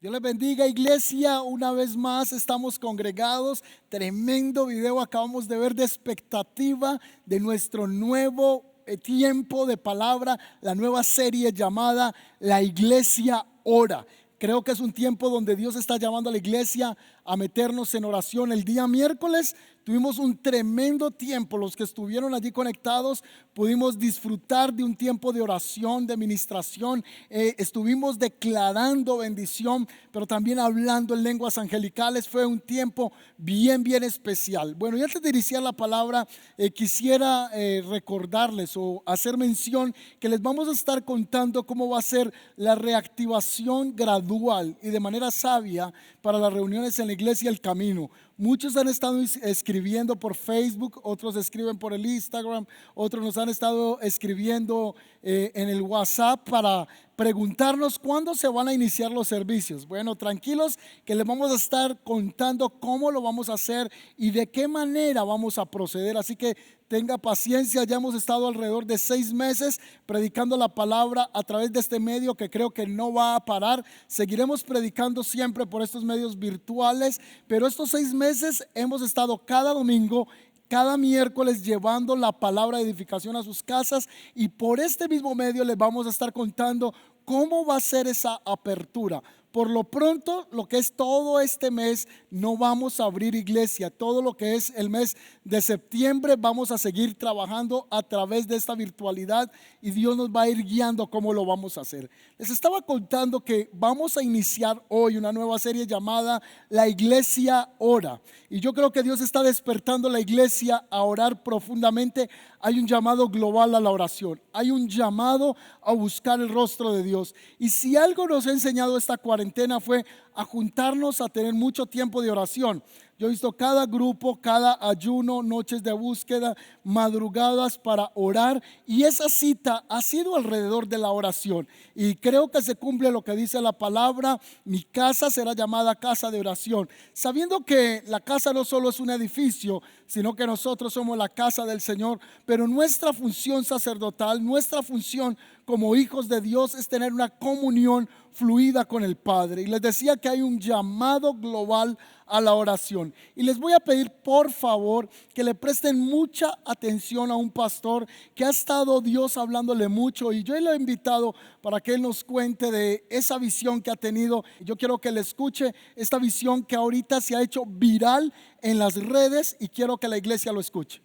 Dios les bendiga, iglesia. Una vez más estamos congregados. Tremendo video acabamos de ver de expectativa de nuestro nuevo tiempo de palabra, la nueva serie llamada La Iglesia Ora. Creo que es un tiempo donde Dios está llamando a la iglesia a meternos en oración. El día miércoles tuvimos un tremendo tiempo. Los que estuvieron allí conectados pudimos disfrutar de un tiempo de oración, de ministración. Estuvimos declarando bendición, pero también hablando en lenguas angelicales. Fue un tiempo bien especial. Bueno, y antes de iniciar la palabra, quisiera recordarles o hacer mención que les vamos a estar contando cómo va a ser la reactivación gradual y de manera sabia para las reuniones en la iglesia El Camino. Muchos han estado escribiendo por Facebook, otros escriben por el Instagram, otros nos han estado escribiendo en el WhatsApp para preguntarnos cuándo se van a iniciar los servicios. Bueno, tranquilos que les vamos a estar contando cómo lo vamos a hacer y de qué manera vamos a proceder. Así que tenga paciencia, ya hemos estado alrededor de 6 meses predicando la palabra a través de este medio que creo que no va a parar. Seguiremos predicando siempre por estos medios virtuales, pero estos 6 meses hemos estado cada domingo, cada miércoles llevando la palabra de edificación a sus casas, y por este mismo medio les vamos a estar contando cómo va a ser esa apertura. Por lo pronto, lo que es todo este mes, no vamos a abrir iglesia. Todo lo que es el mes de septiembre vamos a seguir trabajando a través de esta virtualidad y Dios nos va a ir guiando cómo lo vamos a hacer. Les estaba contando que vamos a iniciar hoy una nueva serie llamada La Iglesia Ora. Y yo creo que Dios está despertando a la iglesia a orar profundamente. Hay un llamado global a la oración. Hay un llamado a buscar el rostro de Dios. Y si algo nos ha enseñado esta cuarentena fue a juntarnos a tener mucho tiempo de oración. Yo he visto cada grupo, cada ayuno, noches de búsqueda, madrugadas para orar, y esa cita ha sido alrededor de la oración. Y creo que se cumple lo que dice la palabra: mi casa será llamada casa de oración. Sabiendo que la casa no solo es un edificio, sino que nosotros somos la casa del Señor, pero nuestra función sacerdotal, nuestra función como hijos de Dios es tener una comunión fluida con el Padre. Y les decía que hay un llamado global a la oración. Y les voy a pedir por favor que le presten mucha atención a un pastor que ha estado Dios hablándole mucho, y yo le he invitado para que él nos cuente de esa visión que ha tenido. Yo quiero que le escuche esta visión que ahorita se ha hecho viral en las redes, y quiero que la iglesia lo escuche.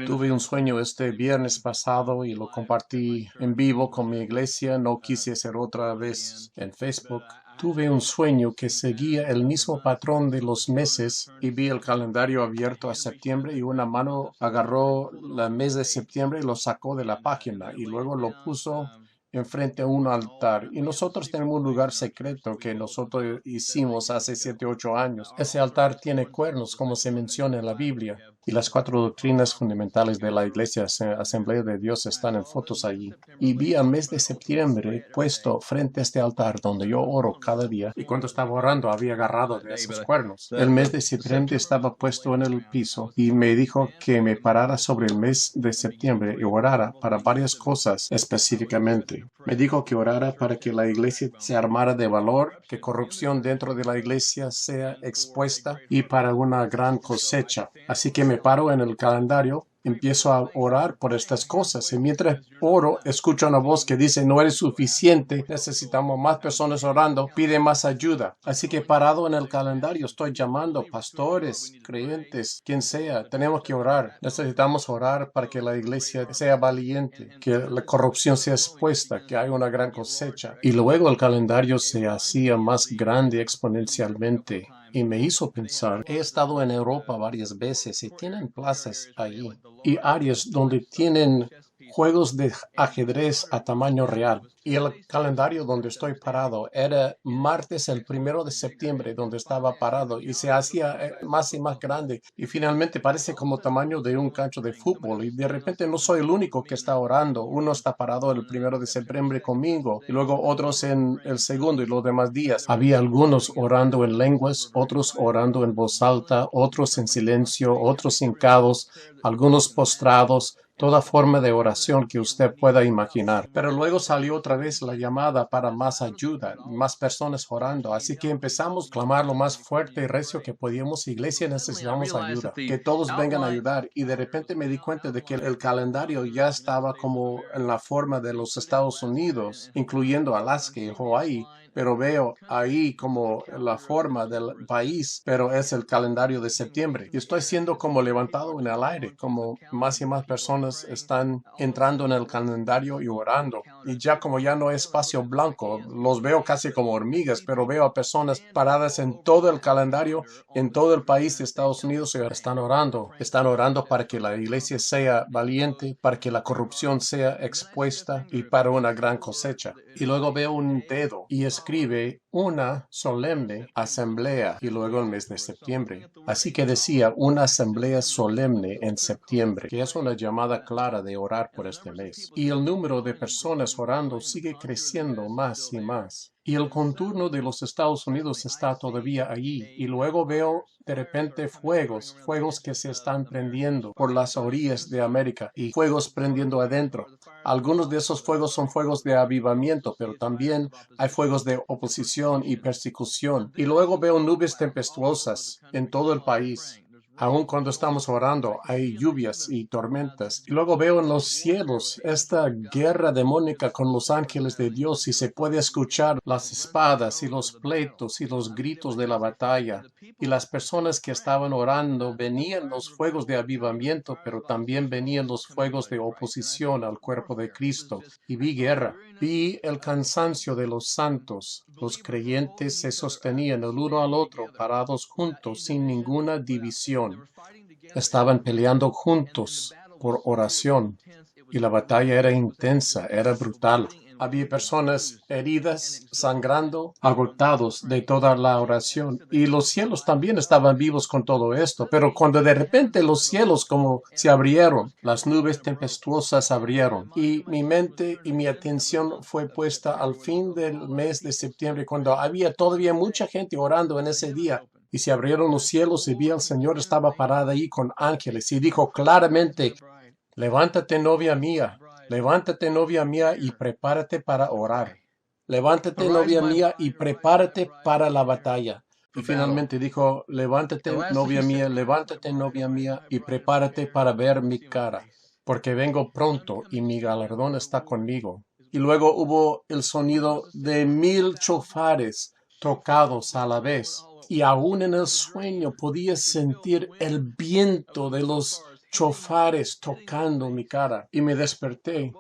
Tuve un sueño este viernes pasado y lo compartí en vivo con mi iglesia. No quise hacer otra vez en Facebook. Tuve un sueño que seguía el mismo patrón de los meses y vi el calendario abierto a septiembre, y una mano agarró el mes de septiembre y lo sacó de la página y luego lo puso enfrente a un altar. Y nosotros tenemos un lugar secreto que nosotros hicimos hace 7 u 8 años. Ese altar tiene cuernos, como se menciona en la Biblia, y las 4 doctrinas fundamentales de la Iglesia Asamblea de Dios están en fotos allí. Y vi al mes de septiembre puesto frente a este altar donde yo oro cada día, y cuando estaba orando había agarrado de esos cuernos. El mes de septiembre estaba puesto en el piso y me dijo que me parara sobre el mes de septiembre y orara para varias cosas específicamente. Me dijo que orara para que la iglesia se armara de valor, que corrupción dentro de la iglesia sea expuesta, y para una gran cosecha. Así que me paro en el calendario, empiezo a orar por estas cosas, y mientras oro escucho una voz que dice: no eres suficiente, necesitamos más personas orando, pide más ayuda. Así que parado en el calendario estoy llamando pastores, creyentes, quien sea. Tenemos que orar, necesitamos orar para que la iglesia sea valiente, que la corrupción sea expuesta, que haya una gran cosecha. Y luego el calendario se hacía más grande exponencialmente. Y me hizo pensar, he estado en Europa varias veces y tienen plazas allí y áreas donde tienen juegos de ajedrez a tamaño real. Y el calendario donde estoy parado era martes el 1 de septiembre donde estaba parado, y se hacía más y más grande, y finalmente parece como tamaño de un cancho de fútbol. Y de repente no soy el único que está orando. Uno está parado el 1 de septiembre conmigo, y luego otros en el segundo y los demás días. Había algunos orando en lenguas, otros orando en voz alta, otros en silencio, otros hincados, algunos postrados. toda forma de oración que usted pueda imaginar. Pero luego salió otra vez la llamada para más ayuda, más personas orando. Así que empezamos a clamar lo más fuerte y recio que podíamos. Iglesia, necesitamos ayuda. Que todos vengan a ayudar. Y de repente me di cuenta de que el calendario ya estaba como en la forma de los Estados Unidos, incluyendo Alaska y Hawaii. Pero veo ahí como la forma del país, pero es el calendario de septiembre. Y estoy siendo como levantado en el aire, como más y más personas están entrando en el calendario y orando. Y ya como ya no hay espacio blanco, los veo casi como hormigas, pero veo a personas paradas en todo el calendario, en todo el país de Estados Unidos y están orando. Están orando para que la iglesia sea valiente, para que la corrupción sea expuesta y para una gran cosecha. Y luego veo un dedo y escribe una solemne asamblea y luego el mes de septiembre. Así que decía una asamblea solemne en septiembre, que es una llamada clara de orar por este mes. Y el número de personas orando sigue creciendo más y más. Y el contorno de los Estados Unidos está todavía allí. Y luego veo de repente fuegos que se están prendiendo por las orillas de América y fuegos prendiendo adentro. Algunos de esos fuegos son fuegos de avivamiento, pero también hay fuegos de oposición y persecución. Y luego veo nubes tempestuosas en todo el país. Aun cuando estamos orando, hay lluvias y tormentas. Y luego veo en los cielos esta guerra demónica con los ángeles de Dios y se puede escuchar las espadas y los pleitos y los gritos de la batalla. Y las personas que estaban orando venían los fuegos de avivamiento, pero también venían los fuegos de oposición al cuerpo de Cristo. Y vi guerra. Vi el cansancio de los santos. Los creyentes se sostenían el uno al otro, parados juntos, sin ninguna división. Estaban peleando juntos por oración y la batalla era intensa, era brutal. Había personas heridas, sangrando, agotados de toda la oración. Y los cielos también estaban vivos con todo esto. Pero cuando de repente los cielos como se abrieron, las nubes tempestuosas abrieron. Y mi mente y mi atención fue puesta al fin del mes de septiembre, cuando había todavía mucha gente orando en ese día. Y se abrieron los cielos y vi al Señor estaba parado ahí con ángeles y dijo claramente, levántate, novia mía, y prepárate para orar. Levántate, novia mía, y prepárate para la batalla. Y finalmente dijo, levántate, novia mía, y prepárate para ver mi cara, porque vengo pronto y mi galardón está conmigo. Y luego hubo el sonido de 1000 chofares tocados a la vez. Y aún en el sueño podía sentir el viento de los chofares tocando mi cara. Y me desperté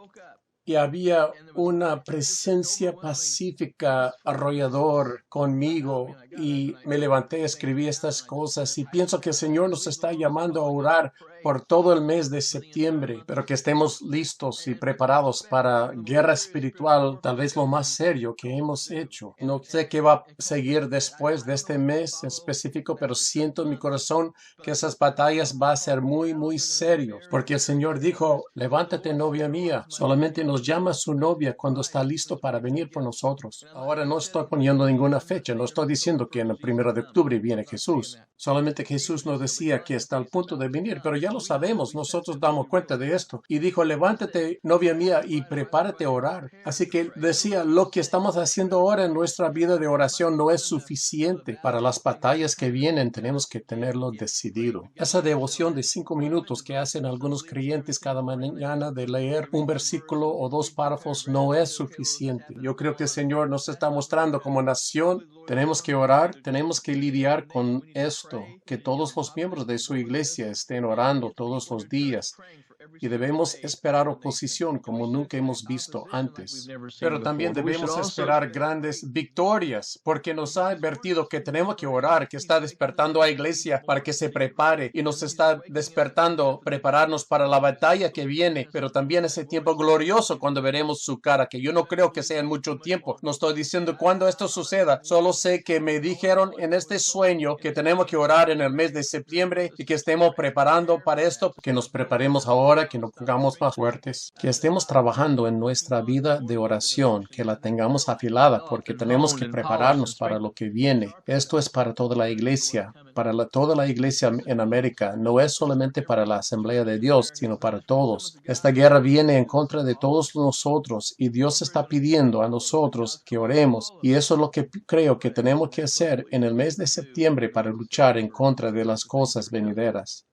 y había una presencia pacífica, arrollador conmigo. Y me levanté, escribí estas cosas y pienso que el Señor nos está llamando a orar por todo el mes de septiembre, pero que estemos listos y preparados para guerra espiritual, tal vez lo más serio que hemos hecho. No sé qué va a seguir después de este mes específico, pero siento en mi corazón que esas batallas van a ser muy, muy serios, porque el Señor dijo, levántate, novia mía, solamente nos llama su novia cuando está listo para venir por nosotros. Ahora no estoy poniendo ninguna fecha, no estoy diciendo que en el 1 de octubre viene Jesús, solamente Jesús nos decía que está al punto de venir, pero ya lo sabemos, nosotros damos cuenta de esto. Y dijo, levántate, novia mía, y prepárate a orar. Así que decía, lo que estamos haciendo ahora en nuestra vida de oración no es suficiente. Para las batallas que vienen tenemos que tenerlo decidido. Esa devoción de 5 minutos que hacen algunos creyentes cada mañana de leer un versículo o 2 párrafos no es suficiente. Yo creo que el Señor nos está mostrando como nación, tenemos que orar, tenemos que lidiar con esto, que todos los miembros de su iglesia estén orando todos los días y debemos esperar oposición como nunca hemos visto antes. Pero también debemos esperar grandes victorias porque nos ha advertido que tenemos que orar, que está despertando a la iglesia para que se prepare y nos está despertando prepararnos para la batalla que viene, pero también ese tiempo glorioso cuando veremos su cara, que yo no creo que sea en mucho tiempo. No estoy diciendo cuándo esto suceda, solo sé que me dijeron en este sueño que tenemos que orar en el mes de septiembre y que estemos preparando para esto, que nos preparemos ahora ahora, que nos pongamos más fuertes, que estemos trabajando en nuestra vida de oración, que la tengamos afilada, porque tenemos que prepararnos para lo que viene. Esto es para toda la iglesia, para toda la iglesia en América. No es solamente para la Asamblea de Dios, sino para todos. Esta guerra viene en contra de todos nosotros y Dios está pidiendo a nosotros que oremos, y eso es lo que creo que tenemos que hacer en el mes de septiembre para luchar en contra de las cosas venideras.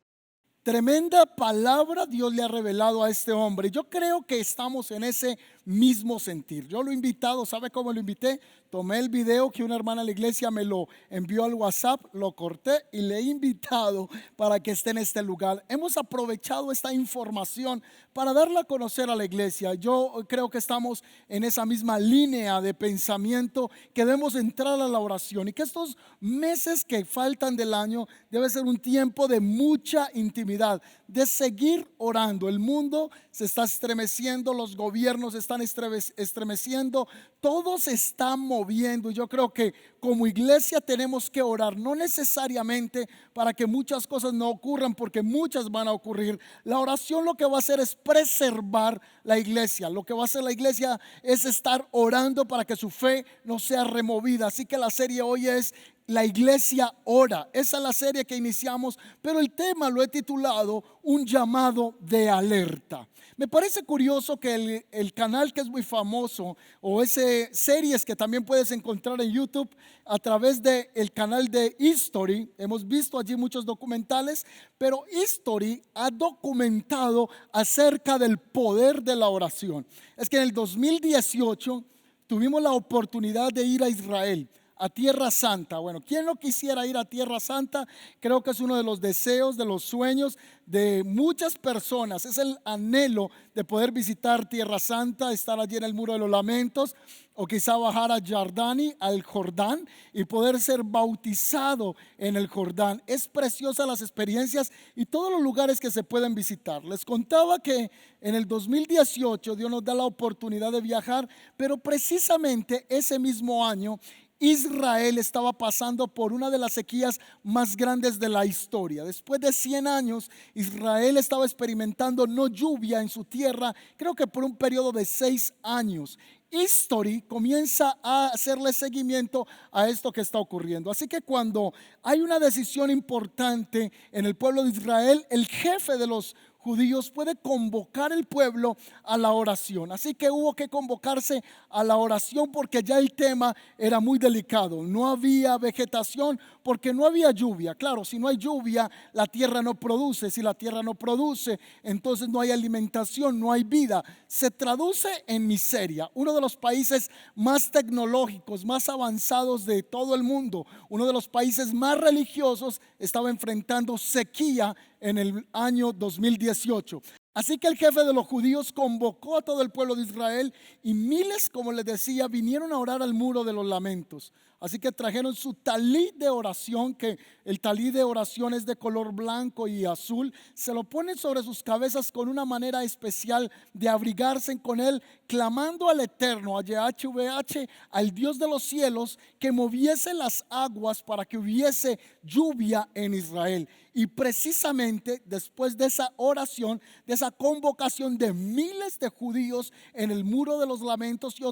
Tremenda palabra Dios le ha revelado a este hombre. Yo creo que estamos en ese mismo sentir. Yo lo he invitado, ¿sabe cómo lo invité? Tomé el video que una hermana de la iglesia me lo envió al WhatsApp, lo corté y le he invitado para que esté en este lugar. Hemos aprovechado esta información para darla a conocer a la iglesia. Yo creo que estamos en esa misma línea de pensamiento, que debemos entrar a la oración y que estos meses que faltan del año debe ser un tiempo de mucha intimidad, de seguir orando. El mundo se está estremeciendo, los gobiernos están estremeciendo, todo se está moviendo. Y yo creo que como iglesia tenemos que orar, no necesariamente para que muchas cosas no ocurran, porque muchas van a ocurrir. La oración lo que va a hacer es preservar la iglesia. Lo que va a hacer la iglesia es estar orando para que su fe no sea removida. Así que la serie hoy es La iglesia ora. Esa es la serie que iniciamos, pero el tema lo he titulado Un llamado de alerta. Me parece curioso que el canal que es muy famoso, o ese series que también puedes encontrar en YouTube a través del canal de History, hemos visto allí muchos documentales, pero History ha documentado acerca del poder de la oración. Es que en el 2018 tuvimos la oportunidad de ir a Israel, a Tierra Santa. Bueno, ¿quién no quisiera ir a Tierra Santa? Creo que es uno de los deseos, de los sueños de muchas personas. Es el anhelo de poder visitar Tierra Santa, estar allí en el Muro de los Lamentos, o quizá bajar a Jordani, al Jordán, y poder ser bautizado en el Jordán. Es preciosa las experiencias y todos los lugares que se pueden visitar. Les contaba que en el 2018 Dios nos da la oportunidad de viajar, pero precisamente ese mismo año Israel estaba pasando por una de las sequías más grandes de la historia. Después de 100 años, Israel estaba experimentando no lluvia en su tierra, creo que por un periodo de 6 años. History comienza a hacerle seguimiento a esto que está ocurriendo. Así que cuando hay una decisión importante en el pueblo de Israel, el jefe de los judíos puede convocar el pueblo a la oración. Así que hubo que convocarse a la oración porque ya el tema era muy delicado. No había vegetación porque no había lluvia. Claro, si no hay lluvia, la tierra no produce. Si la tierra no produce, entonces no hay alimentación, no hay vida. Se traduce en miseria. Uno de los países más tecnológicos, más avanzados de todo el mundo, uno de los países más religiosos, estaba enfrentando sequía en el año 2018. Así que el jefe de los judíos convocó a todo el pueblo de Israel y miles, como les decía, vinieron a orar al Muro de los Lamentos. Así que trajeron su talí de oración, que el talí de oración es de color blanco y azul. Se lo ponen sobre sus cabezas con una manera especial de abrigarse con él, clamando al Eterno, a YHVH, al Dios de los cielos, que moviese las aguas para que hubiese lluvia en Israel. Y precisamente después de esa oración, de esa convocación de miles de judíos en el Muro de los Lamentos y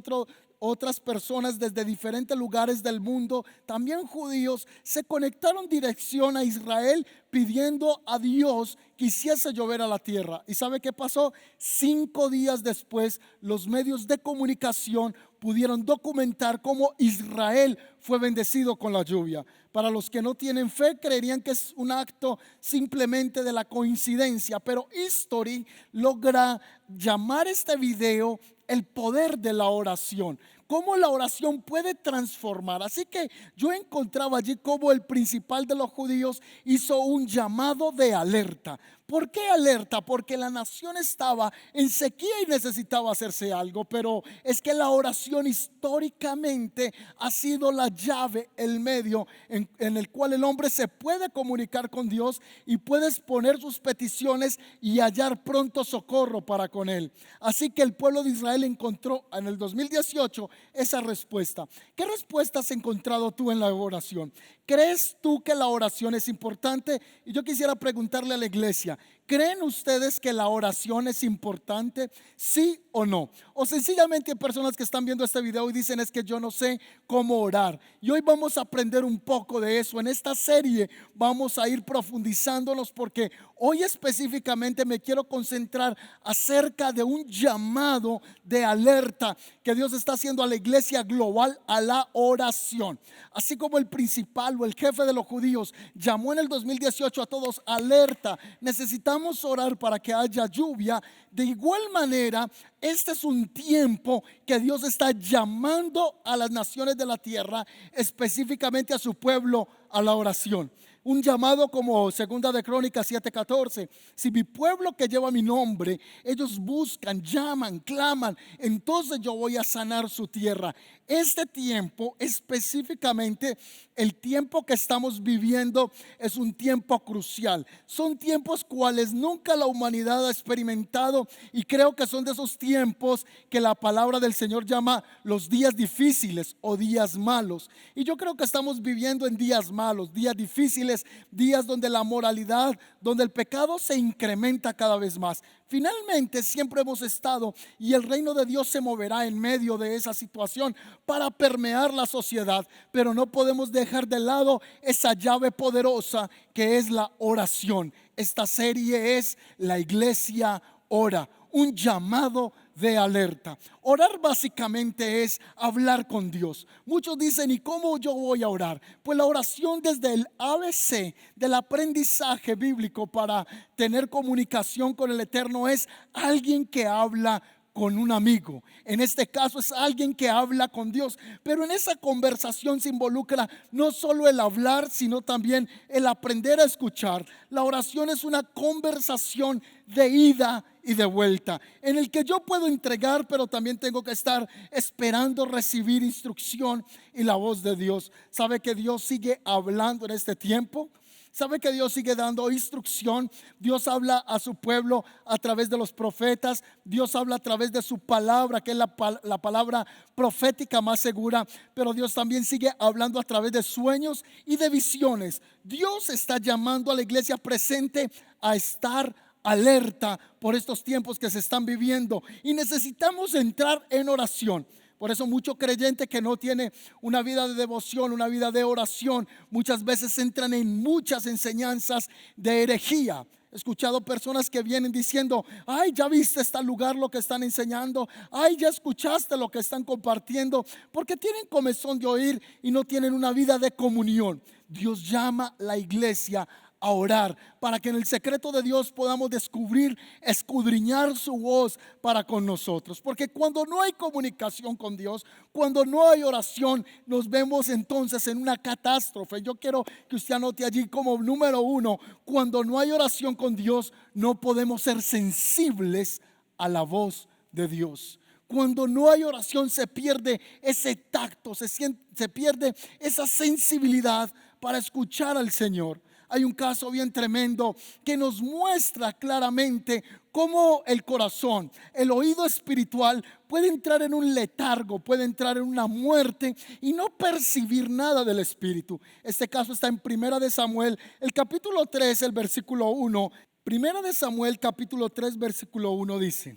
otras personas desde diferentes lugares del mundo, también judíos, se conectaron dirección a Israel pidiendo a Dios que hiciese llover a la tierra. ¿Y sabe qué pasó? 5 días después, los medios de comunicación pudieron documentar cómo Israel fue bendecido con la lluvia. Para los que no tienen fe, creerían que es un acto simplemente de la coincidencia, pero History logra llamar este video el poder de la oración. Cómo la oración puede transformar. Así que yo encontraba allí cómo el principal de los judíos hizo un llamado de alerta. ¿Por qué alerta? Porque la nación estaba en sequía y necesitaba hacerse algo. Pero es que la oración históricamente ha sido la llave, el medio en el cual el hombre se puede comunicar con Dios y puede exponer sus peticiones y hallar pronto socorro para con él. Así que el pueblo de Israel encontró en el 2018 esa respuesta. ¿Qué respuesta has encontrado tú en la oración? ¿Crees tú que la oración es importante? Y yo quisiera preguntarle a la iglesia, ¿Creen ustedes que la oración es importante? ¿Sí o no? O sencillamente hay personas que están viendo este video y dicen es que yo no sé cómo orar. Y hoy vamos a aprender un poco de eso. En esta serie vamos a ir profundizándonos porque hoy específicamente me quiero concentrar acerca de un llamado de alerta que Dios está haciendo a la iglesia global a la oración. Así como el principal o el jefe de los judíos llamó en el 2018 a todos alerta, necesitamos orar para que haya lluvia. De igual manera, este es un tiempo que Dios está llamando a las naciones de la tierra, específicamente a su pueblo, a la oración. Un llamado como segunda de Crónicas 7:14: si mi pueblo que lleva mi nombre, ellos buscan, llaman, claman, entonces yo voy a sanar su tierra. Este tiempo, específicamente el tiempo que estamos viviendo, es un tiempo crucial. Son tiempos cuales nunca la humanidad ha experimentado, y creo que son de esos tiempos que la palabra del Señor llama los días difíciles o días malos. Y yo creo que estamos viviendo en días malos, días difíciles, días donde la moralidad, donde el pecado se incrementa cada vez más. Finalmente siempre hemos estado, y el reino de Dios se moverá en medio de esa situación para permear la sociedad, pero no podemos dejar de lado esa llave poderosa que es la oración. Esta serie es La Iglesia Ora, un llamado de alerta. Orar básicamente es hablar con Dios. Muchos dicen, ¿y cómo yo voy a orar? Pues la oración, desde el ABC del aprendizaje bíblico para tener comunicación con el Eterno, es alguien que habla con un amigo. En este caso es alguien que habla con Dios, pero en esa conversación se involucra no solo el hablar, sino también el aprender a escuchar. La oración es una conversación de ida y de vuelta, en el que yo puedo entregar, pero también tengo que estar esperando recibir instrucción y la voz de Dios. ¿Sabe que Dios sigue hablando en este tiempo? ¿Sabe que Dios sigue dando instrucción? Dios habla a su pueblo a través de los profetas. Dios habla a través de su palabra, que es la palabra profética más segura. Pero Dios también sigue hablando a través de sueños y de visiones. Dios está llamando a la iglesia presente a estar alerta por estos tiempos que se están viviendo, y necesitamos entrar en oración. Por eso mucho creyente que no tiene una vida de devoción, una vida de oración, muchas veces entran en muchas enseñanzas de herejía. He escuchado personas que vienen diciendo, ay, ya viste este lugar lo que están enseñando, ay, ya escuchaste lo que están compartiendo, porque tienen comezón de oír y no tienen una vida de comunión. Dios llama a la iglesia a orar para que en el secreto de Dios podamos descubrir, escudriñar su voz para con nosotros. Porque cuando no hay comunicación con Dios, cuando no hay oración, nos vemos entonces en una catástrofe. Yo quiero que usted anote allí como número 1: cuando no hay oración con Dios, no podemos ser sensibles a la voz de Dios. Cuando no hay oración, se pierde ese tacto, se pierde esa sensibilidad para escuchar al Señor. Hay un caso bien tremendo que nos muestra claramente cómo el corazón, el oído espiritual, puede entrar en un letargo, puede entrar en una muerte y no percibir nada del Espíritu. Este caso está en Primera de Samuel, el capítulo 3, el versículo 1. Primera de Samuel, capítulo 3, versículo 1 dice: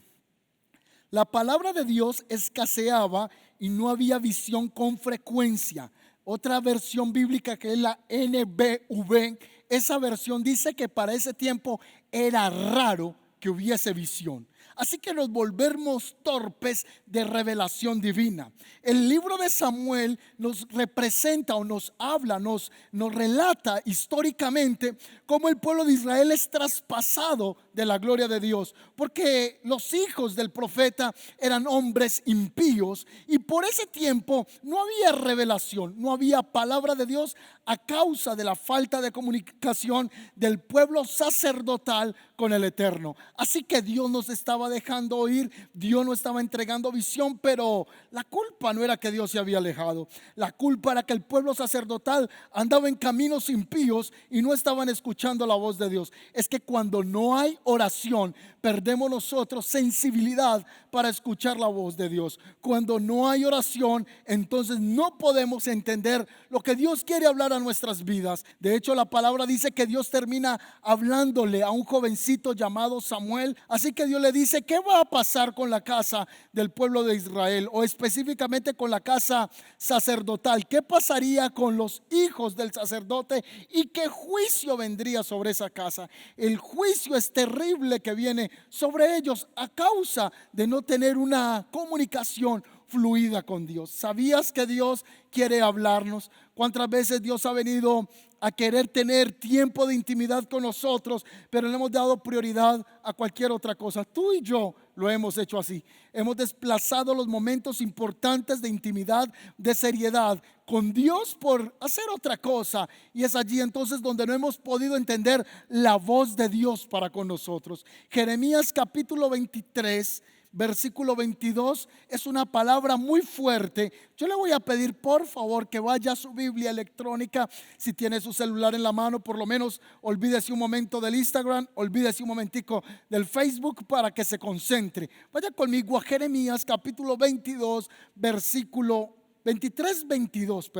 la palabra de Dios escaseaba y no había visión con frecuencia. Otra versión bíblica, que es la NBV, esa versión dice que para ese tiempo era raro que hubiese visión. Así que nos volvemos torpes de revelación divina. El libro de Samuel nos representa o nos habla, nos relata históricamente cómo el pueblo de Israel es traspasado de la gloria de Dios, porque los hijos del profeta eran hombres impíos, y por ese tiempo no había revelación, no había palabra de Dios a causa de la falta de comunicación del pueblo sacerdotal con el Eterno. Así que Dios nos estaba estaba dejando oír, Dios no estaba entregando visión, pero la culpa no era que Dios se había alejado. La culpa era que el pueblo sacerdotal andaba en caminos impíos y no estaban escuchando la voz de Dios. Es que cuando no hay oración, perdemos nosotros sensibilidad para escuchar la voz de Dios. Cuando no hay oración, entonces no podemos entender lo que Dios quiere hablar a nuestras vidas. De hecho, la palabra dice que Dios termina hablándole a un jovencito llamado Samuel. Así que Dios le dice: ¿qué va a pasar con la casa del pueblo de Israel? O específicamente con la casa sacerdotal. ¿Qué pasaría con los hijos del sacerdote? ¿Y qué juicio vendría sobre esa casa? El juicio es terrible que viene sobre ellos a causa de no tener una comunicación fluida con Dios. ¿Sabías que Dios quiere hablarnos? ¿Cuántas veces Dios ha venido a querer tener tiempo de intimidad con nosotros, pero le hemos dado prioridad a cualquier otra cosa? Tú y yo lo hemos hecho así. Hemos desplazado los momentos importantes de intimidad, de seriedad con Dios por hacer otra cosa, y es allí entonces donde no hemos podido entender la voz de Dios para con nosotros. Jeremías capítulo 23 versículo 22 es una palabra muy fuerte. Yo le voy a pedir por favor que vaya a su Biblia electrónica. Si tiene su celular en la mano, por lo menos olvídese un momento del Instagram, olvídese un momentico del Facebook para que se concentre. Vaya conmigo a Jeremías capítulo 22 versículo 22.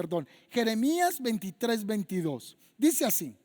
Jeremías 22. Dice así: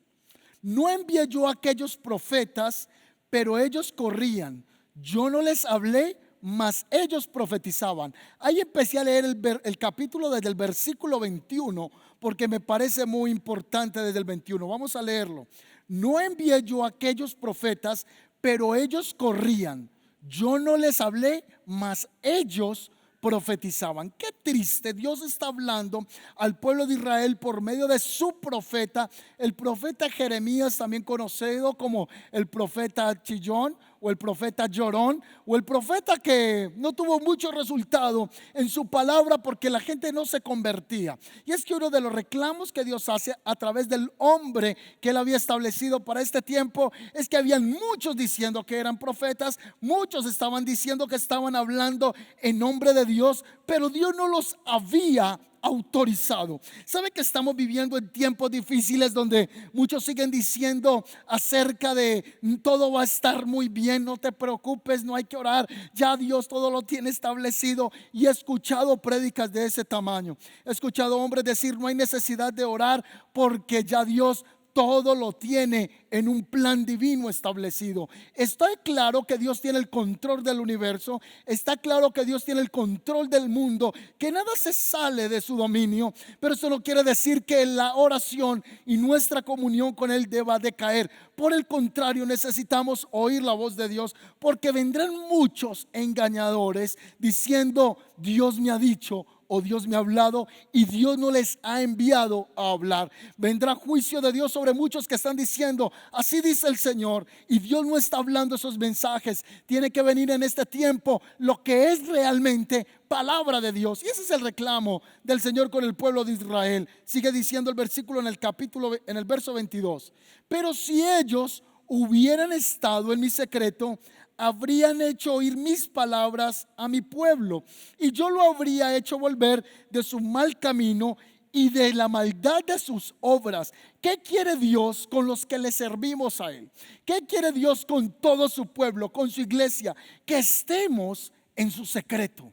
no envié yo a aquellos profetas, pero ellos corrían. Yo no les hablé, mas ellos profetizaban. Ahí empecé a leer el capítulo desde el versículo 21, porque me parece muy importante desde el 21. Vamos a leerlo. No envié yo a aquellos profetas, pero ellos corrían. Yo no les hablé, mas ellos profetizaban. Qué triste. Dios está hablando al pueblo de Israel por medio de su profeta, el profeta Jeremías, también conocido como el profeta Chillón o el profeta Llorón, o el profeta que no tuvo mucho resultado en su palabra porque la gente no se convertía. Y es que uno de los reclamos que Dios hace a través del hombre que él había establecido para este tiempo es que habían muchos diciendo que eran profetas, muchos estaban diciendo que estaban hablando en nombre de Dios, pero Dios no los había autorizado. ¿Sabe que estamos viviendo en tiempos difíciles donde muchos siguen diciendo acerca de todo va a estar muy bien, no te preocupes, no hay que orar, ya Dios todo lo tiene establecido? Y he escuchado prédicas de ese tamaño. He escuchado hombres decir: no hay necesidad de orar porque ya Dios todo lo tiene en un plan divino establecido. Está claro que Dios tiene el control del universo. Está claro que Dios tiene el control del mundo, que nada se sale de su dominio. Pero eso no quiere decir que la oración y nuestra comunión con Él deba decaer. Por el contrario, necesitamos oír la voz de Dios, porque vendrán muchos engañadores diciendo: Dios me ha dicho, o Dios me ha hablado, y Dios no les ha enviado a hablar. Vendrá juicio de Dios sobre muchos que están diciendo: así dice el Señor, y Dios no está hablando esos mensajes. Tiene que venir en este tiempo lo que es realmente palabra de Dios. Y ese es el reclamo del Señor con el pueblo de Israel. Sigue diciendo el versículo en el verso 22: pero si ellos hubieran estado en mi secreto, habrían hecho oír mis palabras a mi pueblo, y yo lo habría hecho volver de su mal camino y de la maldad de sus obras. ¿Qué quiere Dios con los que le servimos a Él? ¿Qué quiere Dios con todo su pueblo, con su iglesia? Que estemos en su secreto,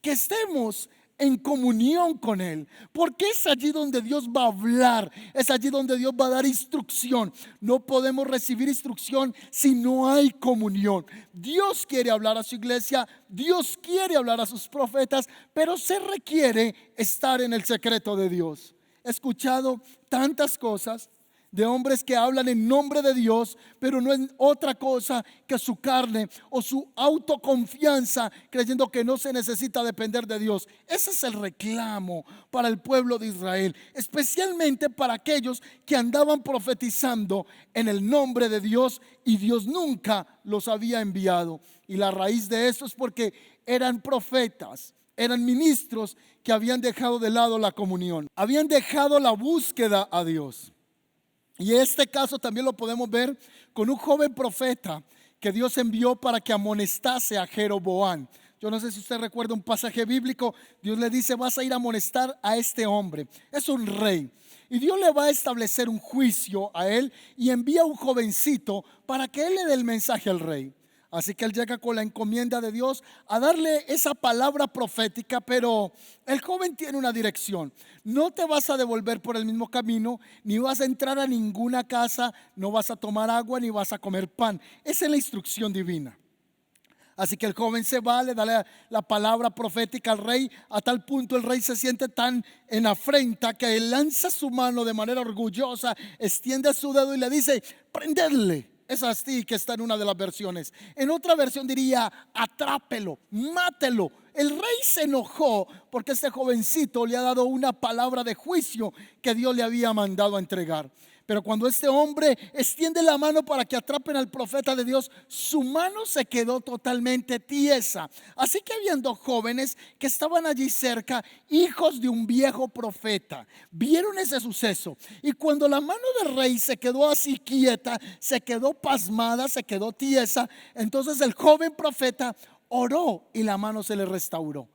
que estemos en comunión con Él, porque es allí donde Dios va a hablar, es allí donde Dios va a dar instrucción. No podemos recibir instrucción si no hay comunión. Dios quiere hablar a su iglesia, Dios quiere hablar a sus profetas, pero se requiere estar en el secreto de Dios. He escuchado tantas cosas de hombres que hablan en nombre de Dios, pero no es otra cosa que su carne o su autoconfianza, creyendo que no se necesita depender de Dios. Ese es el reclamo para el pueblo de Israel, especialmente para aquellos que andaban profetizando en el nombre de Dios y Dios nunca los había enviado. Y la raíz de eso es porque eran profetas, eran ministros que habían dejado de lado la comunión, habían dejado la búsqueda a Dios. Y este caso también lo podemos ver con un joven profeta que Dios envió para que amonestase a Jeroboam. Yo no sé si usted recuerda un pasaje bíblico. Dios le dice: vas a ir a amonestar a este hombre, es un rey, y Dios le va a establecer un juicio a él, y envía un jovencito para que él le dé el mensaje al rey. Así que él llega con la encomienda de Dios a darle esa palabra profética, pero el joven tiene una dirección: no te vas a devolver por el mismo camino, ni vas a entrar a ninguna casa, no vas a tomar agua, ni vas a comer pan. Esa es la instrucción divina. Así que el joven se va, le da la palabra profética al rey. A tal punto el rey se siente tan en afrenta que él lanza su mano de manera orgullosa, extiende su dedo y le dice: prendedle. Es así que está en una de las versiones. En otra versión diría: atrápelo, mátelo. El rey se enojó porque este jovencito le ha dado una palabra de juicio que Dios le había mandado a entregar. Pero cuando este hombre extiende la mano para que atrapen al profeta de Dios, su mano se quedó totalmente tiesa. Así que habiendo jóvenes que estaban allí cerca, hijos de un viejo profeta, vieron ese suceso. Y cuando la mano del rey se quedó así quieta, se quedó pasmada, se quedó tiesa, entonces el joven profeta oró y la mano se le restauró.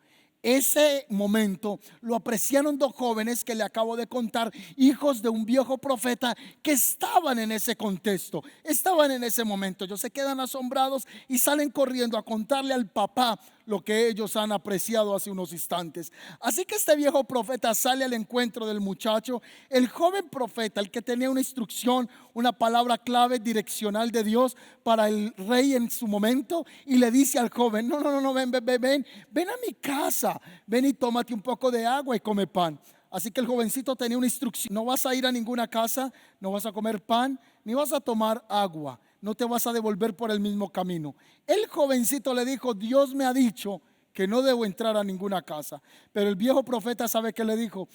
Ese momento lo apreciaron dos jóvenes que le acabo de contar, hijos de un viejo profeta, que estaban en ese contexto, estaban en ese momento. Ellos se quedan asombrados y salen corriendo a contarle al papá lo que ellos han apreciado hace unos instantes. Así que este viejo profeta sale al encuentro del muchacho. El joven profeta, el que tenía una instrucción, una palabra clave direccional de Dios para el rey en su momento, y le dice al joven: no, ven a mi casa, ven y tómate un poco de agua y come pan. Así que el jovencito tenía una instrucción: no vas a ir a ninguna casa, no vas a comer pan, ni vas a tomar agua, no te vas a devolver por el mismo camino. El jovencito le dijo: Dios me ha dicho que no debo entrar a ninguna casa. Pero el viejo profeta, ¿sabe qué le dijo?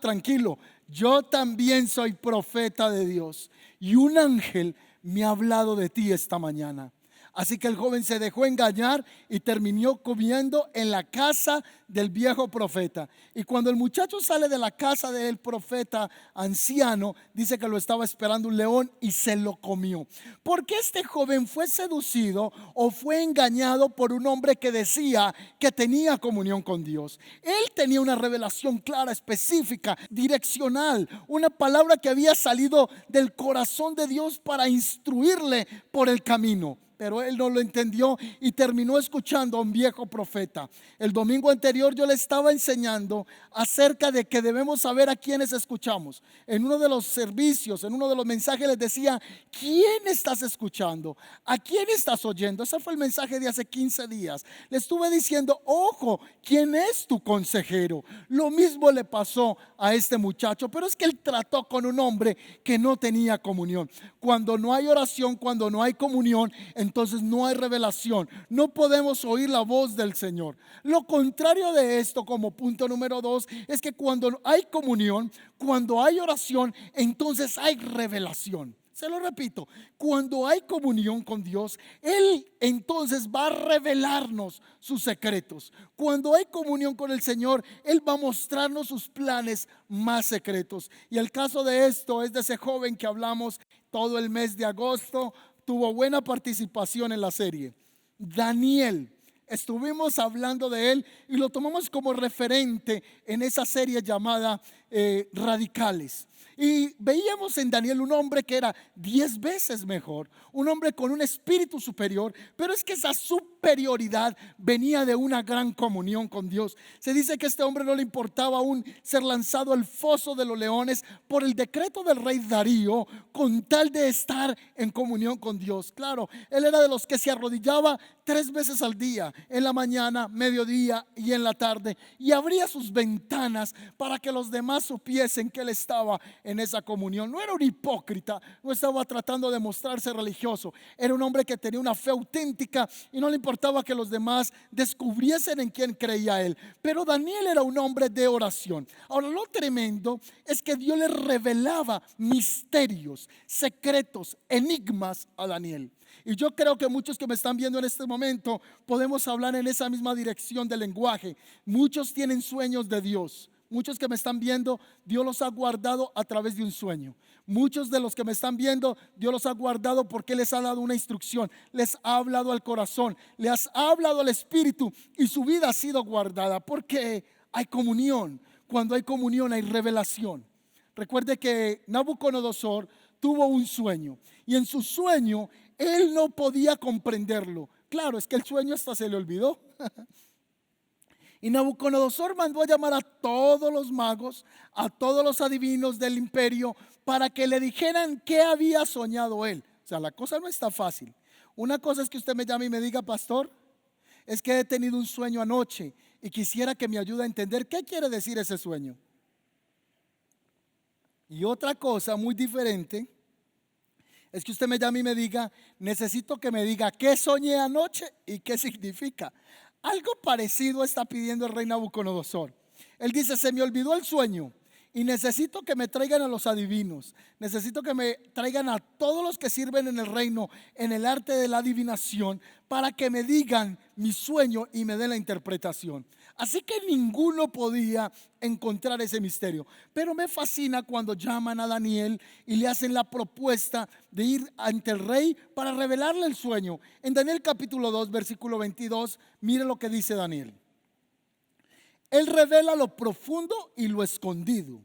Tranquilo, yo también soy profeta de Dios, y un ángel me ha hablado de ti esta mañana. Así que el joven se dejó engañar y terminó comiendo en la casa del viejo profeta. Y cuando el muchacho sale de la casa del profeta anciano, dice que lo estaba esperando un león y se lo comió. Porque este joven fue seducido o fue engañado por un hombre que decía que tenía comunión con Dios. Él tenía una revelación clara, específica, direccional, una palabra que había salido del corazón de Dios para instruirle por el camino. Pero él no lo entendió y terminó escuchando a un viejo profeta. El domingo anterior yo le estaba enseñando acerca de que debemos saber a quiénes escuchamos. En uno de los servicios, en uno de los mensajes les decía: ¿quién estás escuchando? ¿A quién estás oyendo? Ese fue el mensaje de hace 15 días. Le estuve diciendo: ojo, ¿quién es tu consejero? Lo mismo le pasó a este muchacho, pero es que él trató con un hombre que no tenía comunión. Cuando no hay oración, cuando no hay comunión, entonces no hay revelación. No podemos oír la voz del Señor. Lo contrario de esto, como punto número 2, es que cuando hay comunión, cuando hay oración, entonces hay revelación. Se lo repito: cuando hay comunión con Dios, Él entonces va a revelarnos sus secretos. Cuando hay comunión con el Señor, Él va a mostrarnos sus planes más secretos. Y el caso de esto es de ese joven que hablamos todo el mes de agosto. Tuvo buena participación en la serie, Daniel. Estuvimos hablando de él y lo tomamos como referente en esa serie llamada Radicales. Y veíamos en Daniel un hombre que era 10 veces mejor, un hombre con un espíritu superior, pero es que esa superioridad venía de una gran comunión con Dios. Se dice que a este hombre no le importaba aún ser lanzado al foso de los leones por el decreto del rey Darío, con tal de estar en comunión con Dios. Claro, él era de los que se arrodillaba 3 veces al día, en la mañana, mediodía y en la tarde, y abría sus ventanas para que los demás supiesen que él estaba en esa comunión. No era un hipócrita, no estaba tratando de mostrarse religioso. Era un hombre que tenía una fe auténtica y no le importaba que los demás descubriesen en quién creía él. Pero Daniel era un hombre de oración. Ahora, lo tremendo es que Dios le revelaba misterios, secretos, enigmas a Daniel. Y yo creo que muchos que me están viendo en este momento podemos hablar en esa misma dirección del lenguaje. Muchos tienen sueños de Dios, muchos que me están viendo, Dios los ha guardado a través de un sueño. Muchos de los que me están viendo, Dios los ha guardado porque les ha dado una instrucción, les ha hablado al corazón, les ha hablado al espíritu y su vida ha sido guardada porque hay comunión. Cuando hay comunión hay revelación. Recuerde que Nabucodonosor tuvo un sueño y en su sueño él no podía comprenderlo. Claro, es que el sueño hasta se le olvidó. Y Nabucodonosor mandó a llamar a todos los magos, a todos los adivinos del imperio, para que le dijeran qué había soñado él. O sea, la cosa no está fácil. Una cosa es que usted me llame y me diga: pastor, es que he tenido un sueño anoche y quisiera que me ayude a entender qué quiere decir ese sueño. Y otra cosa muy diferente es que usted me llame y me diga: necesito que me diga qué soñé anoche y qué significa. Algo parecido está pidiendo el rey Nabucodonosor. Él dice: se me olvidó el sueño y necesito que me traigan a los adivinos. Necesito que me traigan a todos los que sirven en el reino, en el arte de la adivinación, para que me digan mi sueño y me den la interpretación. Así que ninguno podía encontrar ese misterio. Pero me fascina cuando llaman a Daniel y le hacen la propuesta de ir ante el rey para revelarle el sueño. En Daniel capítulo 2, versículo 22, mire lo que dice Daniel. Él revela lo profundo y lo escondido,